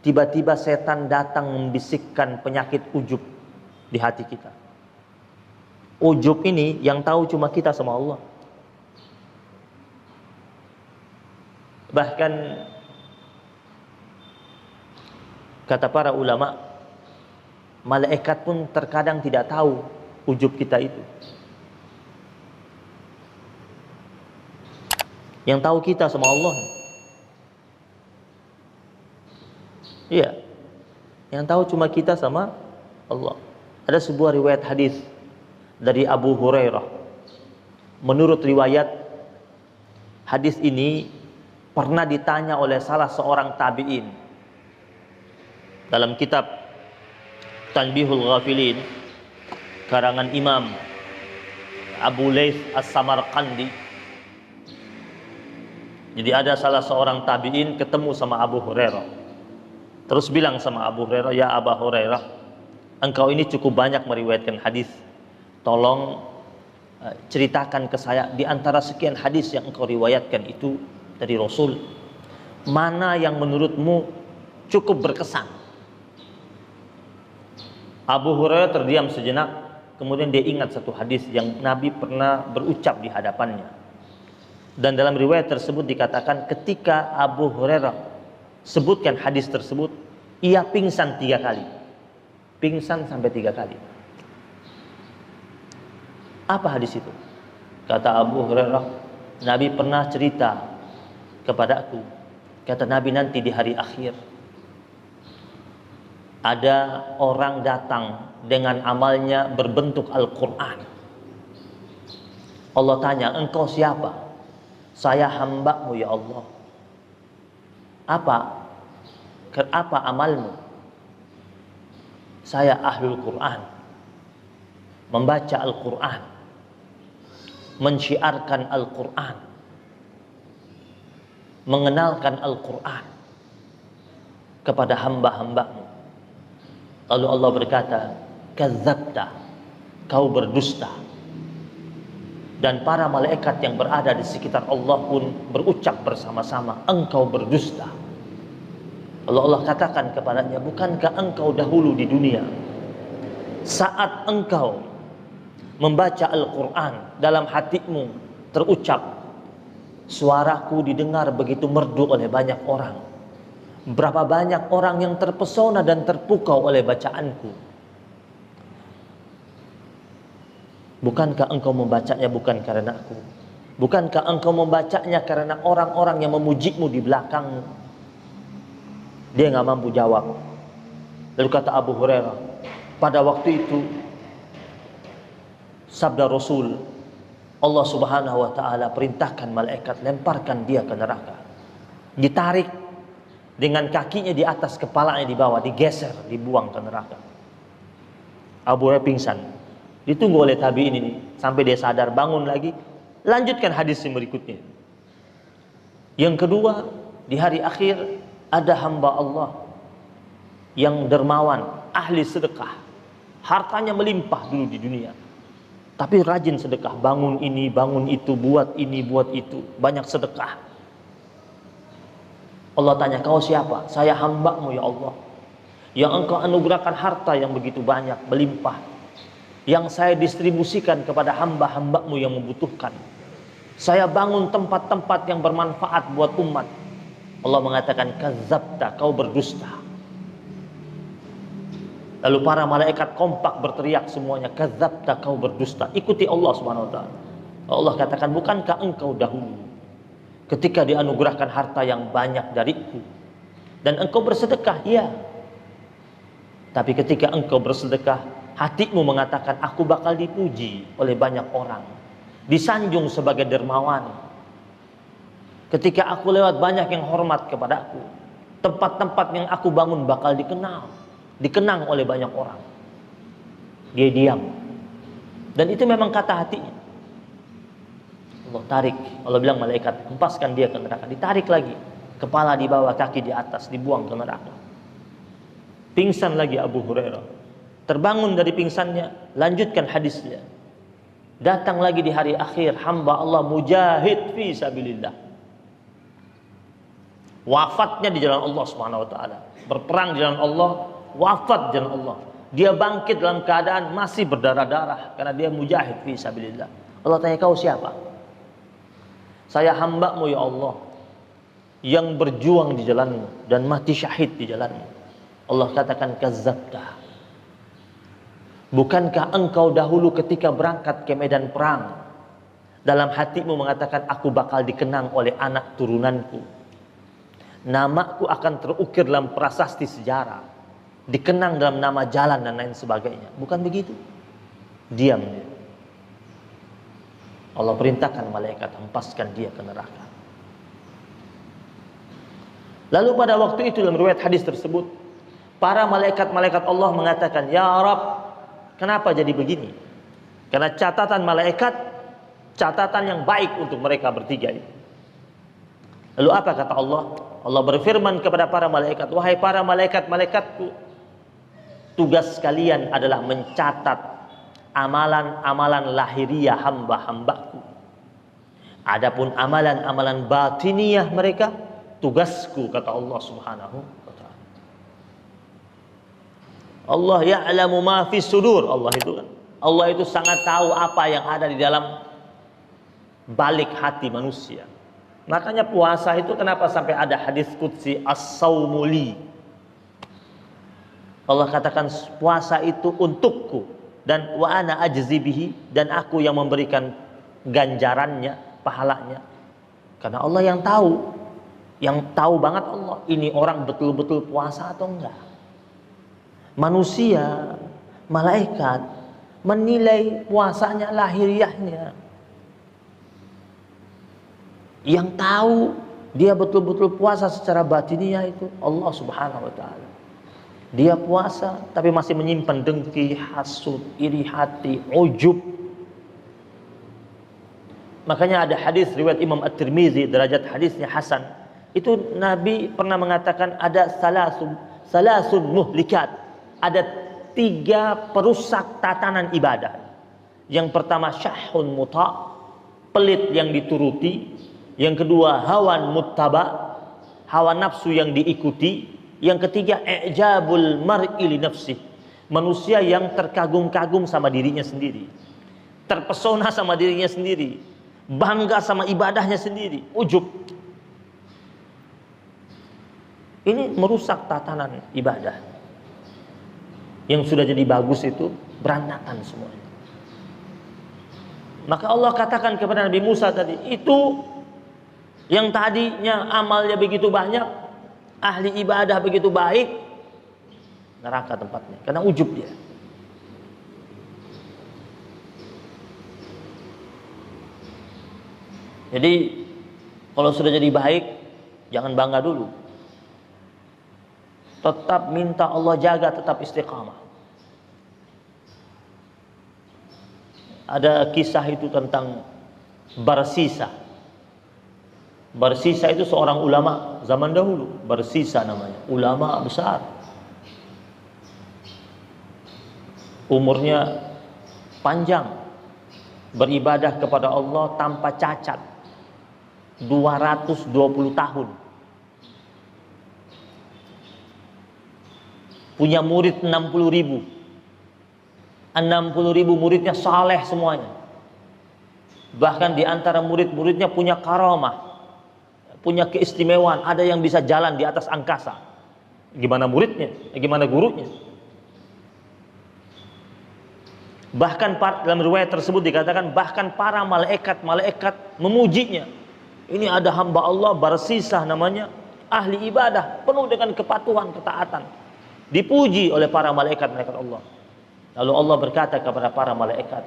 tiba-tiba setan datang membisikkan penyakit ujub di hati kita. Ujub ini yang tahu cuma kita sama Allah. Bahkan kata para ulama, malaikat pun terkadang tidak tahu ujub kita itu. Yang tahu kita sama Allah. Iya. Yang tahu cuma kita sama Allah. Ada sebuah riwayat hadis dari Abu Hurairah. Menurut riwayat, hadis ini pernah ditanya oleh salah seorang tabi'in dalam kitab Tanbihul Ghafilin karangan Imam Abu Laits As-Samarqandi. Jadi ada salah seorang tabi'in ketemu sama Abu Hurairah, terus bilang sama Abu Hurairah, "Ya Abu Hurairah, engkau ini cukup banyak meriwayatkan hadis, tolong ceritakan ke saya di antara sekian hadis yang engkau riwayatkan itu dari Rasul, mana yang menurutmu cukup berkesan?" Abu Hurairah terdiam sejenak, kemudian dia ingat satu hadis yang Nabi pernah berucap di hadapannya. Dan dalam riwayat tersebut dikatakan ketika Abu Hurairah sebutkan hadis tersebut, ia pingsan 3 kali. Pingsan sampai 3 kali. Apa hadis itu? Kata Abu Hurairah, Nabi pernah cerita kepadaku, kata Nabi, nanti di hari akhir ada orang datang dengan amalnya berbentuk Al-Quran. Allah tanya, engkau siapa? Saya hamba-Mu ya Allah. Apa amalmu? Saya ahlul Quran, membaca Al-Quran, mensyiarkan Al-Quran, mengenalkan Al-Quran kepada hamba-hamba-Mu. Lalu Allah berkata, kadzabta, kau berdusta. Dan para malaikat yang berada di sekitar Allah pun berucap bersama-sama, engkau berdusta. Lalu Allah katakan kepadanya, bukankah engkau dahulu di dunia, saat engkau membaca Al-Quran, dalam hatimu terucap, Suaraku didengar begitu merdu oleh banyak orang. Berapa banyak orang yang terpesona dan terpukau oleh bacaanku. Bukankah engkau membacanya bukan karena aku? Bukankah engkau membacanya karena orang-orang yang memujimu di belakangmu? Dia nggak mampu jawab. Lalu kata Abu Hurairah, pada waktu itu sabda Rasul, Allah Subhanahu wa taala perintahkan malaikat lemparkan dia ke neraka. Ditarik dengan kakinya di atas, kepalanya di bawah, digeser, dibuang ke neraka. Abu Hurairah pingsan. Ditunggu oleh tabi'in ini sampai dia sadar, bangun lagi. Lanjutkan hadis yang berikutnya. Yang kedua, di hari akhir ada hamba Allah yang dermawan, ahli sedekah. Hartanya melimpah dulu di dunia, tapi rajin sedekah, bangun ini, bangun itu, buat ini, buat itu, banyak sedekah. Allah tanya, kau siapa? Saya hamba-Mu ya Allah, yang Engkau anugerahkan harta yang begitu banyak, melimpah, yang saya distribusikan kepada hamba-hamba-Mu yang membutuhkan. Saya bangun tempat-tempat yang bermanfaat buat umat. Allah mengatakan, kadzabta, kau berdusta. Lalu para malaikat kompak berteriak semuanya, kadzabta, kau berdusta. Ikuti Allah Subhanahu wa taala. Allah katakan, bukankah engkau dahulu ketika dianugerahkan harta yang banyak dariku dan engkau bersedekah? Iya. Tapi ketika engkau bersedekah, hatimu mengatakan, aku bakal dipuji oleh banyak orang, disanjung sebagai dermawan. Ketika aku lewat, banyak yang hormat kepadaku. Tempat-tempat yang aku bangun bakal dikenang oleh banyak orang. Dia diam. Dan itu memang kata hatinya. Allah tarik. Allah bilang malaikat, hempaskan dia ke neraka. Ditarik lagi. Kepala di bawah, kaki di atas, dibuang ke neraka. Pingsan lagi Abu Hurairah. Terbangun dari pingsannya, lanjutkan hadisnya. Datang lagi di hari akhir hamba Allah mujahid fi sabilillah. Wafatnya di jalan Allah Subhanahu wa taala. Berperang di jalan Allah, wafat di jalan Allah. Dia bangkit dalam keadaan masih berdarah-darah karena dia mujahid fi sabilillah. Allah tanya, kau siapa? Saya hamba-Mu ya Allah, yang berjuang di jalan-Mu dan mati syahid di jalan-Mu. Allah katakan, kadzabta. Bukankah engkau dahulu ketika berangkat ke medan perang, dalam hatimu mengatakan, aku bakal dikenang oleh anak turunanku, namaku akan terukir dalam prasasti sejarah, dikenang dalam nama jalan dan lain sebagainya. Bukan begitu? Diam dia. Allah perintahkan malaikat, hempaskan dia ke neraka. Lalu pada waktu itu dalam riwayat hadis tersebut, para malaikat-malaikat Allah mengatakan, ya Rabb, kenapa jadi begini? Karena catatan malaikat, catatan yang baik untuk mereka bertiga itu. Lalu apa kata Allah? Allah berfirman kepada para malaikat, wahai para malaikat-malaikatku, tugas kalian adalah mencatat amalan-amalan lahiriah hamba-hambaku. Adapun amalan-amalan batiniah mereka, tugasku, kata Allah Subhanahu wa ta'ala. Allah ya'lamu ma fi sudur. Allah itu sangat tahu apa yang ada di dalam balik hati manusia. Makanya puasa itu kenapa sampai ada hadis qudsi as-saumu li. Allah katakan puasa itu untukku dan wa ana ajzi bihi, dan aku yang memberikan ganjarannya, pahalanya. Karena Allah yang tahu banget Allah ini orang betul-betul puasa atau enggak. Manusia, malaikat menilai puasanya lahiriahnya. Yang tahu dia betul-betul puasa secara batiniah itu Allah Subhanahu wa ta'ala. Dia puasa tapi masih menyimpan dengki, hasud, iri hati, ujub. Makanya ada hadis riwayat Imam At-Tirmizi, derajat hadisnya hasan. Itu Nabi pernah mengatakan ada salasun muhlikat. Ada 3 perusak tatanan ibadah. Yang pertama syahun muta', pelit yang dituruti. Yang kedua hawan muttaba', hawa nafsu yang diikuti. Yang ketiga i'jabul mar'i li nafsih, manusia yang terkagum-kagum sama dirinya sendiri, terpesona sama dirinya sendiri, bangga sama ibadahnya sendiri, ujub. Ini merusak tatanan ibadah. Yang sudah jadi bagus itu berantakan semuanya. Maka Allah katakan kepada Nabi Musa tadi, itu yang tadinya amalnya begitu banyak, ahli ibadah begitu baik, neraka tempatnya, karena ujub dia. Jadi kalau sudah jadi baik, jangan bangga dulu. Tetap minta Allah jaga, tetap istiqamah. Ada kisah itu tentang Barsisa. Barsisa itu seorang ulama zaman dahulu, Barsisa namanya, ulama besar. Umurnya panjang, beribadah kepada Allah tanpa cacat, 220 tahun. Punya murid 60.000. 60.000 muridnya saleh semuanya. Bahkan di antara murid-muridnya punya karamah, punya keistimewaan, ada yang bisa jalan di atas angkasa. Gimana muridnya? Gimana gurunya? Bahkan dalam riwayat tersebut dikatakan bahkan para malaikat memujinya. Ini ada hamba Allah Barsisa namanya, ahli ibadah, penuh dengan kepatuhan, ketaatan. Dipuji oleh para malaikat Allah. Lalu Allah berkata kepada para malaikat,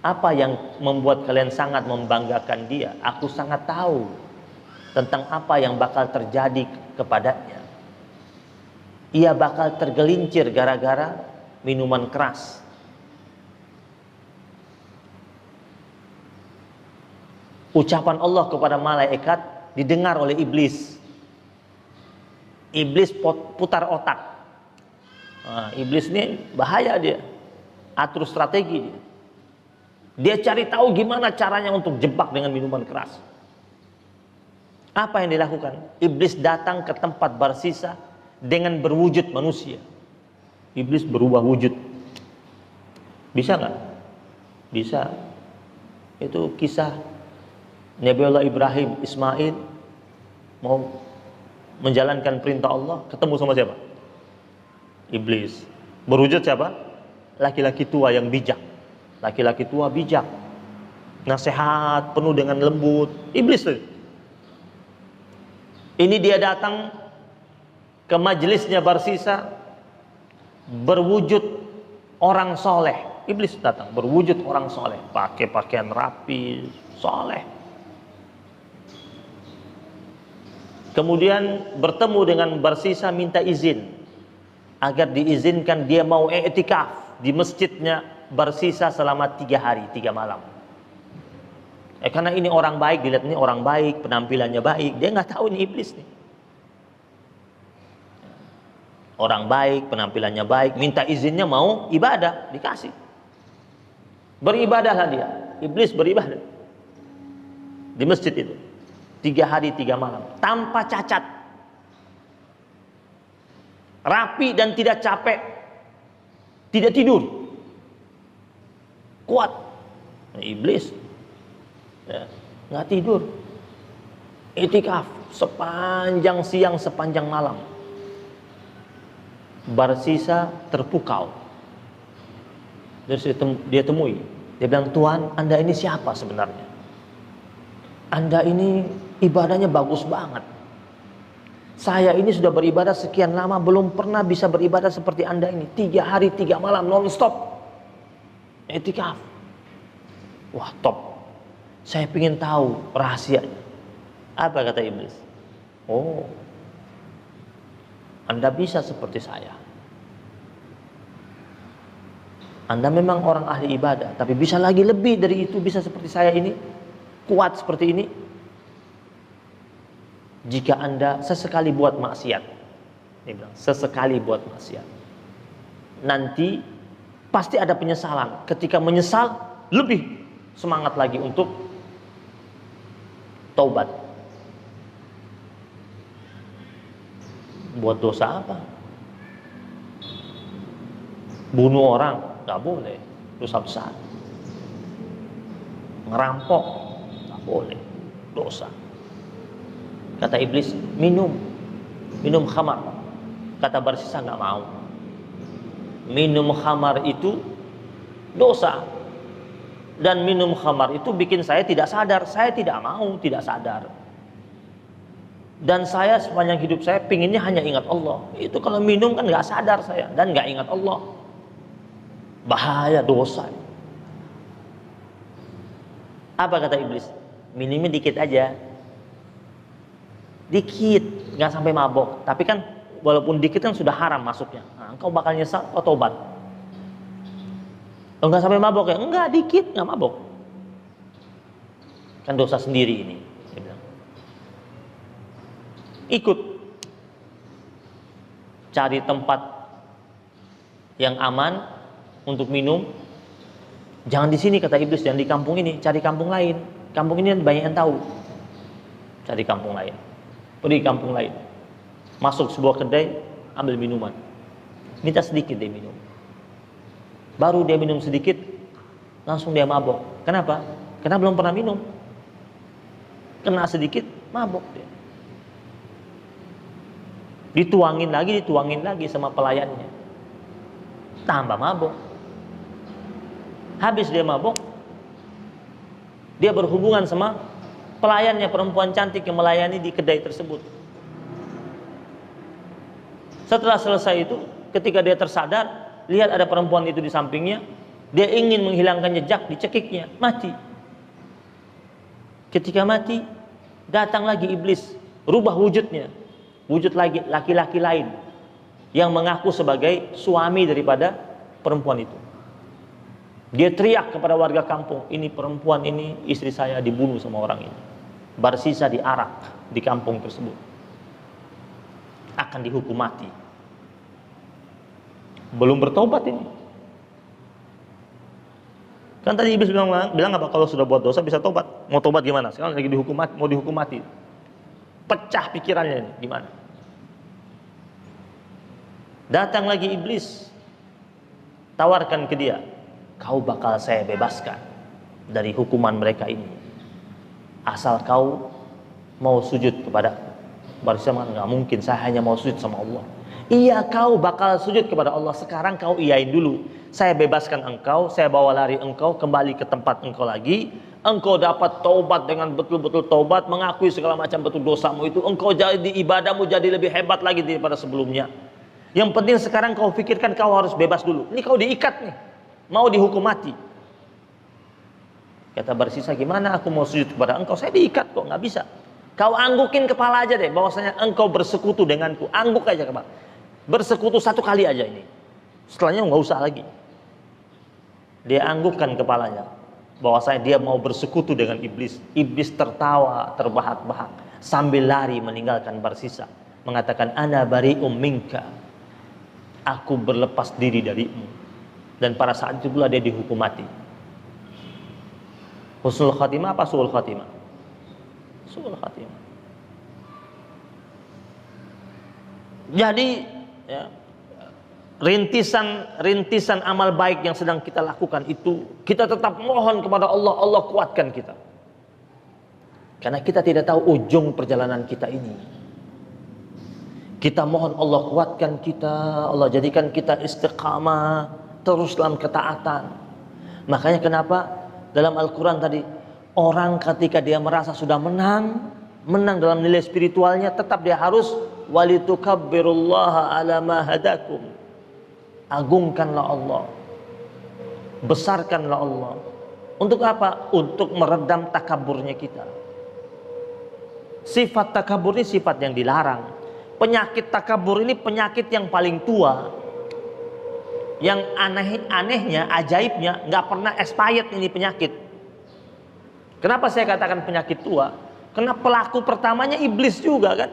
apa yang membuat kalian sangat membanggakan dia? Aku sangat tahu tentang apa yang bakal terjadi kepadanya. Ia bakal tergelincir gara-gara minuman keras. Ucapan Allah kepada malaikat didengar oleh iblis. Iblis putar otak. Nah, iblis ini bahaya dia. Atur strategi dia. Dia cari tahu gimana caranya untuk jebak dengan minuman keras. Apa yang dilakukan? Iblis datang ke tempat Barsisa dengan berwujud manusia. Iblis berubah wujud. Bisa nggak? Bisa. Itu kisah Nabiullah Ibrahim, Ismail mau menjalankan perintah Allah, ketemu sama siapa? Iblis. Berwujud siapa? Laki-laki tua yang bijak. Laki-laki tua bijak, nasihat penuh dengan lembut. Iblis tuh. Ini dia datang ke majelisnya Barsisa berwujud orang soleh. Iblis datang berwujud orang soleh, pakai pakaian rapi, soleh. Kemudian bertemu dengan Barsisa, minta izin agar diizinkan dia mau i'tikaf di masjidnya Barsisa selama 3 hari 3 malam. Karena ini orang baik, dilihat ini orang baik, penampilannya baik, dia nggak tahu ini iblis nih. Orang baik, penampilannya baik, minta izinnya mau ibadah, dikasih. Beribadahlah dia, iblis beribadah di masjid itu 3 hari 3 malam tanpa cacat, rapi dan tidak capek, tidak tidur, kuat. Iblis ya, nggak tidur, i'tikaf sepanjang siang sepanjang malam. Barsisa terpukau. Terus dia temui, dia bilang, Tuhan, Anda ini siapa sebenarnya? Anda ini ibadahnya bagus banget. Saya ini sudah beribadah sekian lama, belum pernah bisa beribadah seperti Anda ini. 3 hari 3 malam non-stop i'tikaf. Wah, top. Saya ingin tahu rahasianya. Apa kata iblis? Oh, Anda bisa seperti saya. Anda memang orang ahli ibadah, tapi bisa lagi lebih dari itu, bisa seperti saya ini, kuat seperti ini. Jika Anda sesekali buat maksiat, dia bilang, sesekali buat maksiat, nanti pasti ada penyesalan. Ketika menyesal, lebih semangat lagi untuk taubat. Buat dosa apa? Bunuh orang, nggak boleh, dosa besar. ngerampok, nggak boleh, dosa. Kata iblis, minum khamar. Kata Barsisa, nggak mau. Minum khamar itu dosa, dan minum khamar itu bikin saya tidak sadar. Saya tidak mau tidak sadar, dan saya sepanjang hidup saya pinginnya hanya ingat Allah. Itu kalau minum kan nggak sadar saya dan nggak ingat Allah, bahaya, dosa. Apa kata iblis? Minumnya dikit aja, dikit, nggak sampai mabok. Tapi kan walaupun dikit kan sudah haram masuknya. Nah, engkau bakal nyesal, kau tobat. Enggak sampai mabok ya? Enggak, dikit, nggak mabok. Kan dosa sendiri ini. Dia bilang. Ikut, cari tempat yang aman untuk minum. Jangan di sini kata iblis, jangan di kampung ini, cari kampung lain. Kampung ini banyak yang tahu. Cari kampung lain. Pergi kampung lain. Masuk sebuah kedai, ambil minuman. Minta sedikit dia minum. Baru dia minum sedikit, langsung dia mabok. Kenapa? Karena belum pernah minum. Kena sedikit, mabok dia. Dituangin lagi sama pelayannya. Tambah mabok. Habis dia mabok, dia berhubungan sama pelayannya, perempuan cantik yang melayani di kedai tersebut. Setelah selesai itu, ketika dia tersadar, lihat ada perempuan itu di sampingnya, dia ingin menghilangkan jejak, dicekiknya, mati. Ketika mati, datang lagi iblis, rubah wujudnya, wujud lagi laki-laki lain yang mengaku sebagai suami daripada perempuan itu. Dia teriak kepada warga kampung, ini perempuan ini, istri saya dibunuh sama orang ini. Barsisa diarak di kampung tersebut, akan dihukum mati. Belum bertobat ini. Kan tadi iblis bilang apa, kalau sudah buat dosa bisa tobat. Mau tobat gimana? Sekarang lagi dihukum mati, mau dihukum mati. Pecah pikirannya ini, gimana? Datang lagi iblis, tawarkan ke dia, kau bakal saya bebaskan dari hukuman mereka ini, asal kau mau sujud kepada Barsisa. Nggak mungkin, saya hanya mau sujud sama Allah. Iya, kau bakal sujud kepada Allah. Sekarang kau iyain dulu, saya bebaskan engkau, saya bawa lari engkau kembali ke tempat engkau lagi. Engkau dapat taubat dengan betul-betul taubat, mengakui segala macam betul dosamu itu. Engkau jadi ibadahmu jadi lebih hebat lagi daripada sebelumnya. Yang penting sekarang kau pikirkan kau harus bebas dulu. Ini kau diikat nih, mau dihukum mati. Kata Barsisa, gimana aku mau sujud kepada engkau? Saya diikat kok, nggak bisa. Kau anggukin kepala aja deh, bahwasanya engkau bersekutu denganku. Angguk aja kepala. Bersekutu satu kali aja ini. Setelahnya nggak usah lagi. Dia anggukkan kepalanya, bahwasanya dia mau bersekutu dengan iblis. Iblis tertawa terbahak-bahak sambil lari meninggalkan Barsisa, mengatakan, ana bari'um minka, aku berlepas diri darimu. Dan pada saat itu pula dia dihukum mati. Husnul khatimah apa su'ul khatimah? Su'ul khatimah. Jadi ya, rintisan amal baik yang sedang kita lakukan itu, kita tetap mohon kepada Allah, Allah kuatkan kita. Karena kita tidak tahu ujung perjalanan kita ini. Kita mohon Allah kuatkan kita, Allah jadikan kita istiqamah terus dalam ketaatan. Makanya kenapa dalam Al-Quran tadi, orang ketika dia merasa sudah menang dalam nilai spiritualnya, tetap dia harus walitukabbirullaha ala ma hadakum. Agungkanlah Allah, besarkanlah Allah. Untuk apa? Untuk meredam takaburnya kita. Sifat takabur ini sifat yang dilarang. Penyakit takabur ini penyakit yang paling tua, yang anehnya, ajaibnya, nggak pernah expired ini penyakit. Kenapa saya katakan penyakit tua? Karena pelaku pertamanya iblis juga kan.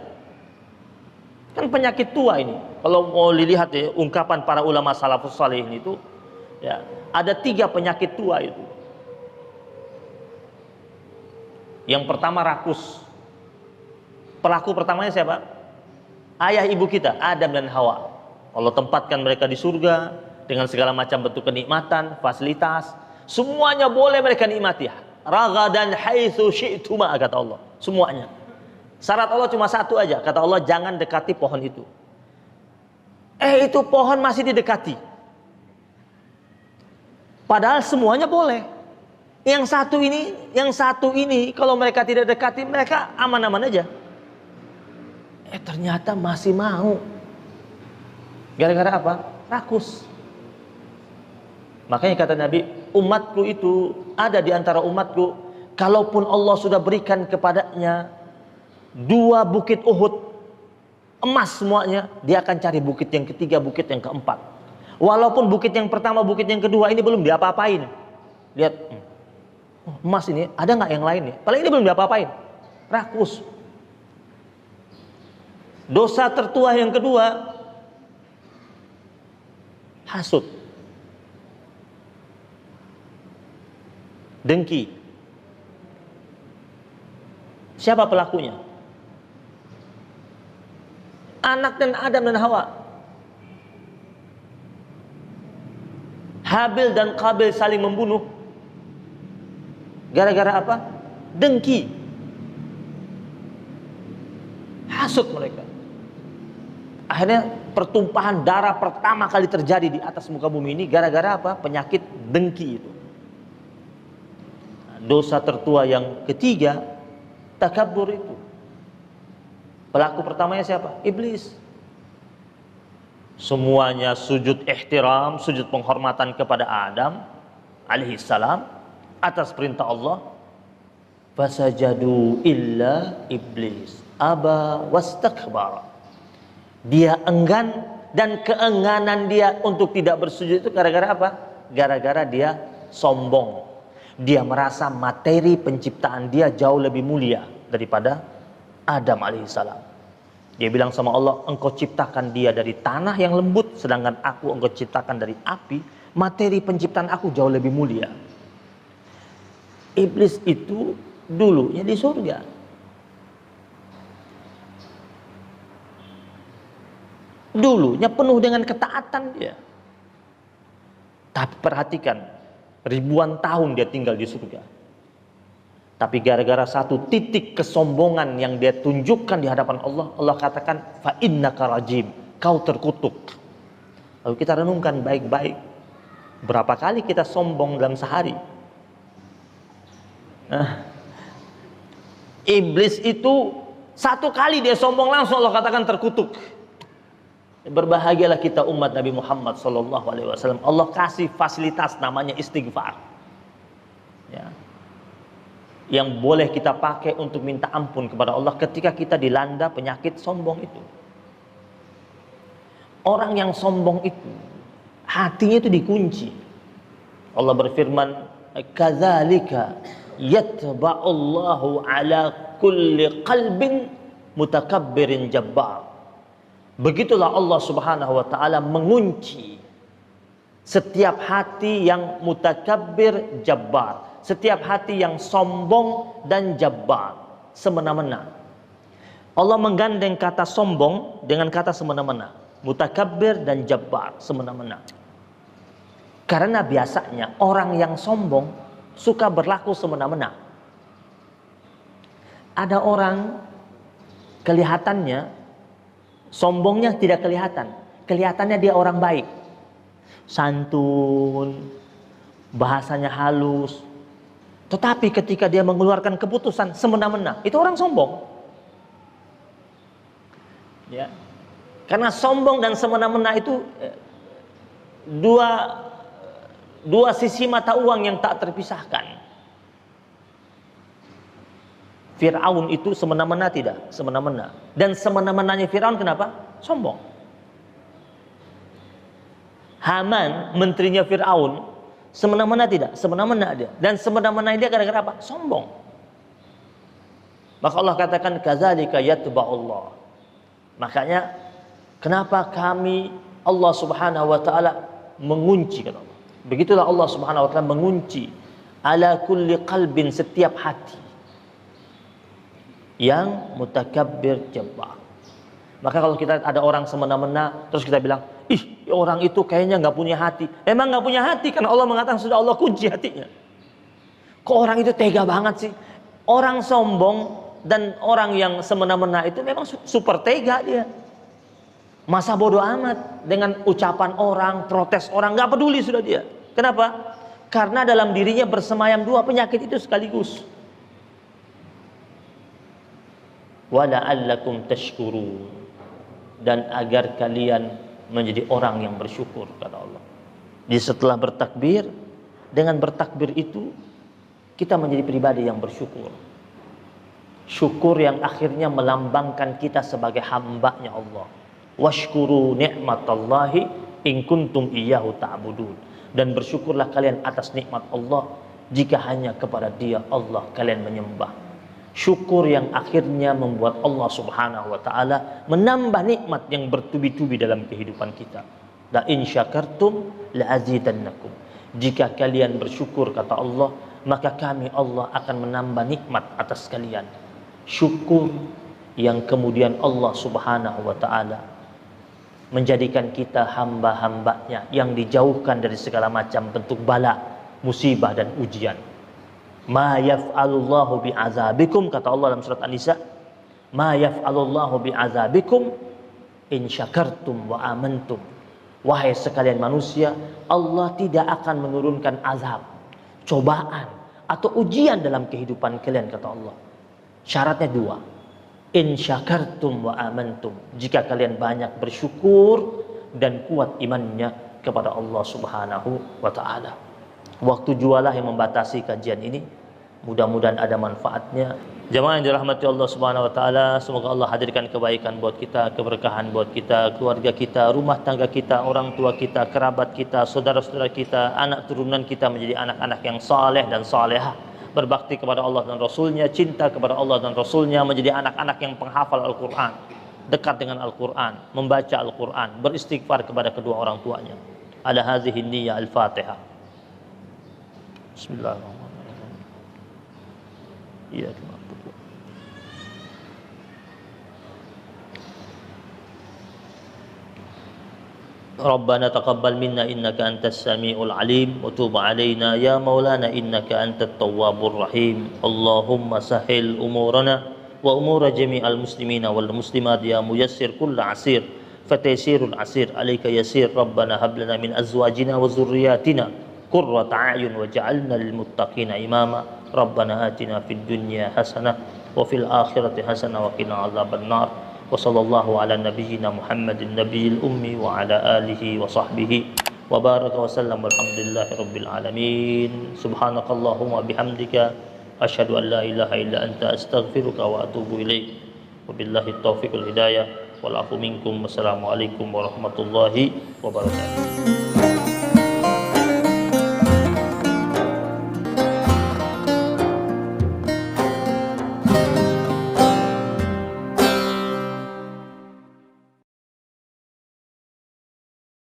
Kan penyakit tua ini. Kalau mau dilihat ya, ungkapan para ulama salafus salih itu, ya, ada 3 penyakit tua itu. Yang pertama rakus. Pelaku pertamanya siapa? Ayah ibu kita, Adam dan Hawa. Allah tempatkan mereka di surga dengan segala macam bentuk kenikmatan, fasilitas, semuanya boleh mereka nikmati. ragadan haitsu syi'tuma, kata Allah. Semuanya. Syarat Allah cuma satu aja, kata Allah, jangan dekati pohon itu. Itu pohon masih didekati. Padahal semuanya boleh. Yang satu ini kalau mereka tidak dekati, mereka aman-aman aja. Ternyata masih mau. Gara-gara apa? Rakus. Makanya kata Nabi, umatku itu ada di antara umatku, kalaupun Allah sudah berikan kepadanya 2 bukit Uhud emas semuanya, dia akan cari bukit yang ketiga, bukit yang keempat. Walaupun bukit yang pertama, bukit yang kedua ini belum diapa-apain. Lihat, emas ini ada nggak yang lain nih? Paling ini belum diapa-apain. Rakus. Dosa tertua yang kedua, hasud, dengki. Siapa pelakunya? Anak dan Adam dan Hawa. Habil dan Qabil saling membunuh. Gara-gara apa? Dengki. Hasud mereka. Akhirnya pertumpahan darah pertama kali terjadi di atas muka bumi ini gara-gara apa? Penyakit dengki itu. Dosa tertua yang ketiga, takabur itu. Pelaku pertamanya siapa? Iblis. Semuanya sujud ihtiram, sujud penghormatan kepada Adam alaihissalam atas perintah Allah. Fasajadu illa iblis aba wastakbara. Dia enggan, dan keengganan dia untuk tidak bersujud itu gara-gara apa? Gara-gara dia sombong. Dia merasa materi penciptaan dia jauh lebih mulia daripada Adam alaihissalam. Dia bilang sama Allah, engkau ciptakan dia dari tanah yang lembut, sedangkan aku engkau ciptakan dari api. Materi penciptaan aku jauh lebih mulia. Iblis itu dulunya di surga. Dulunya penuh dengan ketaatan dia. Tapi perhatikan, ribuan tahun dia tinggal di surga. Tapi gara-gara satu titik kesombongan yang dia tunjukkan di hadapan Allah, Allah katakan, fa innaka rajim, kau terkutuk. Lalu kita renungkan baik-baik, berapa kali kita sombong dalam sehari? Iblis itu satu kali dia sombong langsung Allah katakan terkutuk. Berbahagialah kita umat Nabi Muhammad SAW. Allah kasih fasilitas namanya istighfar, ya, yang boleh kita pakai untuk minta ampun kepada Allah ketika kita dilanda penyakit sombong itu. Orang yang sombong itu hatinya itu dikunci. Allah berfirman, kadzalika yatba'ullahu ala kulli qalbin mutakabbirin jabbar. Begitulah Allah Subhanahu wa taala mengunci setiap hati yang mutakabbir jabbar, setiap hati yang sombong dan jabbar, semena-mena. Allah menggandeng kata sombong dengan kata semena-mena, mutakabbir dan jabbar, semena-mena. Karena biasanya orang yang sombong suka berlaku semena-mena. Ada orang kelihatannya sombongnya tidak kelihatan, kelihatannya dia orang baik, santun, bahasanya halus. Tetapi ketika dia mengeluarkan keputusan semena-mena, itu orang sombong. Ya, karena sombong dan semena-mena itu dua sisi mata uang yang tak terpisahkan. Fir'aun itu semena-mena tidak? Semena-mena. Dan semena-menanya Fir'aun kenapa? Sombong. Haman, menterinya Fir'aun, semena-mena tidak? Semena-mena dia. Dan semena-mena dia gara-gara apa? Sombong. Maka Allah katakan, kadzalika yatba'ullah. Makanya, kenapa kami, Allah Subhanahu wa ta'ala mengunci, kata Allah. Begitulah Allah Subhanahu wa ta'ala mengunci ala kulli qalbin, setiap hati yang mutakabbir jabbar. Maka kalau kita ada orang semena-mena terus kita bilang, ih orang itu kayaknya nggak punya hati. Emang nggak punya hati karena Allah mengatakan sudah Allah kunci hatinya. Kok orang itu tega banget sih? Orang sombong dan orang yang semena-mena itu memang super tega dia. Masa bodoh amat dengan ucapan orang, protes orang, nggak peduli sudah dia. Kenapa? Karena dalam dirinya bersemayam dua penyakit itu sekaligus. Wala'allakum tashkurun, dan agar kalian menjadi orang yang bersyukur, kata Allah. Jadi setelah bertakbir, dengan bertakbir itu kita menjadi pribadi yang bersyukur. Syukur yang akhirnya melambangkan kita sebagai hambanya Allah. Washkuru ni'matallahi in kuntum iyyahu ta'budun. Dan bersyukurlah kalian atas nikmat Allah jika hanya kepada Dia Allah kalian menyembah. Syukur yang akhirnya membuat Allah Subhanahu wa taala menambah nikmat yang bertubi-tubi dalam kehidupan kita. La in syakartum la azidannakum. Jika kalian bersyukur, kata Allah, maka kami Allah akan menambah nikmat atas kalian. Syukur yang kemudian Allah Subhanahu wa taala menjadikan kita hamba-hambanya yang dijauhkan dari segala macam bentuk bala, musibah dan ujian. Ma yaf'alullahu bi'azabikum, kata Allah dalam surat An-Nisa, ma yaf'alullahu bi'azabikum in syakartum wa amantum. Wahai sekalian manusia, Allah tidak akan menurunkan azab, cobaan atau ujian dalam kehidupan kalian, kata Allah. Syaratnya dua. In syakartum wa amantum. Jika kalian banyak bersyukur dan kuat imannya kepada Allah Subhanahu wa taala. Waktu jualah yang membatasi kajian ini. Mudah-mudahan ada manfaatnya. Jamaah yang dirahmati Allah Subhanahu wa taala, semoga Allah hadirkan kebaikan buat kita, keberkahan buat kita, keluarga kita, rumah tangga kita, orang tua kita, kerabat kita, saudara-saudara kita, anak turunan kita menjadi anak-anak yang saleh dan salehah, berbakti kepada Allah dan Rasulnya, cinta kepada Allah dan Rasulnya, menjadi anak-anak yang penghafal Al-Quran, dekat dengan Al-Quran, membaca Al-Quran, beristighfar kepada kedua orang tuanya. Ala hadhihi niyyah al-Fatihah. Bismillahirrahmanirrahim. Iya, Rabbana taqabbal minna innaka antas samiul alim wa tub alaina ya maulana innaka antat tawwabur rahim. Allahumma sahhil umurana wa umura jami'al muslimina wal muslimat ya muyassir kulla asir fataysirul asir alayka yasir. Rabbana hab lana min azwajina wa dhurriyyatina qurrata a'yun waj'alna lil muttaqina imama. Rabbana atina fid dunya hasanah wa fil akhirati hasanah wa qina adzabannar. Wa sallallahu ala nabiyyina Muhammadin nabiyil ummi wa ala alihi wa sahbihi wa baraka wa sallam walhamdulillahi rabbil alamin. Subhanakallahumma bihamdika asyhadu an la ilaha illa anta astaghfiruka wa atubu ilaik. Wabillahi taufiq wal hidayah wal afu minkum. Wassalamualaikum warahmatullahi wabarakatuh.